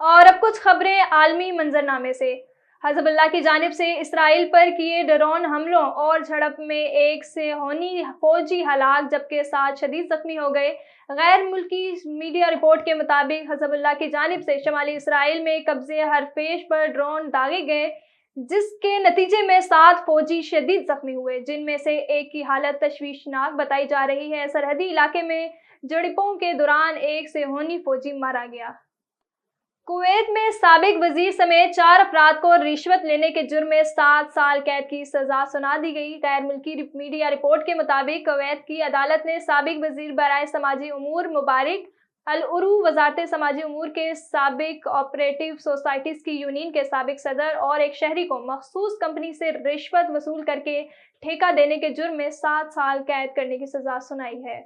اور اب کچھ خبریں عالمی منظرنامے سے۔ حزب اللہ کی جانب سے اسرائیل پر کیے ڈرون حملوں اور جھڑپ میں ایک صہیونی فوجی ہلاک جبکہ 7 شدید زخمی ہو گئے۔ غیر ملکی میڈیا رپورٹ کے مطابق حزب اللہ کی جانب سے شمالی اسرائیل میں قبضے حرفیش پر ڈرون داغے گئے جس کے نتیجے میں 7 فوجی شدید زخمی ہوئے، جن میں سے ایک کی حالت تشویشناک بتائی جا رہی ہے۔ سرحدی علاقے میں جھڑپوں کے دوران ایک صہیونی فوجی مارا گیا۔ کویت میں سابق وزیر سمیت 4 افراد کو رشوت لینے کے جرم میں 7 سال قید کی سزا سنا دی گئی۔ غیر ملکی میڈیا رپورٹ کے مطابق کویت کی عدالت نے سابق وزیر برائے سماجی امور مبارک العرو، وزارت سماجی امور کے سابق آپریٹو سوسائٹیز کی یونین کے سابق صدر اور ایک شہری کو مخصوص کمپنی سے رشوت وصول کر کے ٹھیکہ دینے کے جرم میں 7 سال قید کرنے کی سزا سنائی ہے۔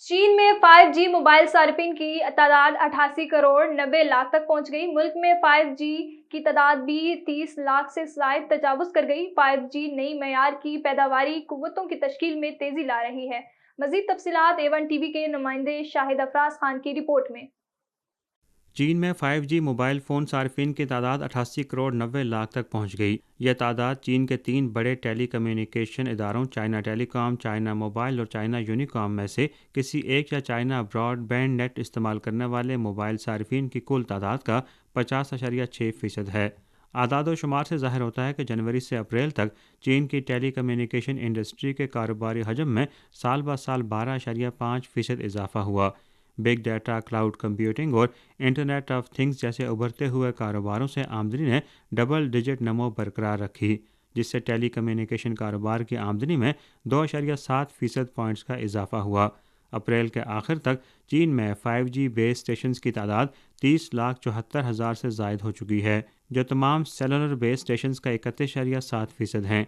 چین میں 5G موبائل صارفین کی تعداد 88 کروڑ 90 لاکھ تک پہنچ گئی۔ ملک میں 5G کی تعداد بھی 30 لاکھ سے زائد تجاوز کر گئی۔ 5G نئی معیار کی پیداواری قوتوں کی تشکیل میں تیزی لا رہی ہے۔ مزید تفصیلات A1 TV کے نمائندے شاہد افراز خان کی رپورٹ میں۔ چین میں 5G موبائل فون صارفین کی تعداد 88 کروڑ 90 لاکھ تک پہنچ گئی۔ یہ تعداد چین کے 3 بڑے ٹیلی کمیونیکیشن اداروں چائنا ٹیلی کام، چائنا موبائل اور چائنا یونیکام میں سے کسی ایک یا چائنا براڈ بینڈ نیٹ استعمال کرنے والے موبائل صارفین کی کل تعداد کا 50.6% ہے۔ اعداد و شمار سے ظاہر ہوتا ہے کہ جنوری سے اپریل تک چین کی ٹیلی کمیونیکیشن انڈسٹری کے کاروباری حجم میں سال بہ سال 12.5% اضافہ ہوا۔ بگ ڈیٹا، کلاؤڈ کمپیوٹنگ اور انٹرنیٹ آف تھنگز جیسے ابھرتے ہوئے کاروباروں سے آمدنی نے ڈبل ڈیجٹ نمو برقرار رکھی، جس سے ٹیلی کمیونیکیشن کاروبار کی آمدنی میں 2.7% پوائنٹس کا اضافہ ہوا۔ اپریل کے آخر تک چین میں 5G بیس اسٹیشنز کی تعداد 30,74,000 سے زائد ہو چکی ہے، جو تمام سیلولر بیس اسٹیشنز کا 31.7% ہیں۔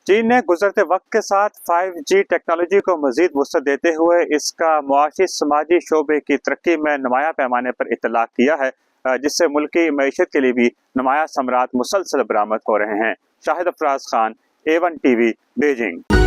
چین نے گزرتے وقت کے ساتھ 5G ٹیکنالوجی کو مزید وسعت دیتے ہوئے اس کا معاشی سماجی شعبے کی ترقی میں نمایاں پیمانے پر اطلاق کیا ہے، جس سے ملکی معیشت کے لیے بھی نمایاں ثمرات مسلسل برآمد ہو رہے ہیں۔ Shahid Afraz Khan, A1 TV، Beijing.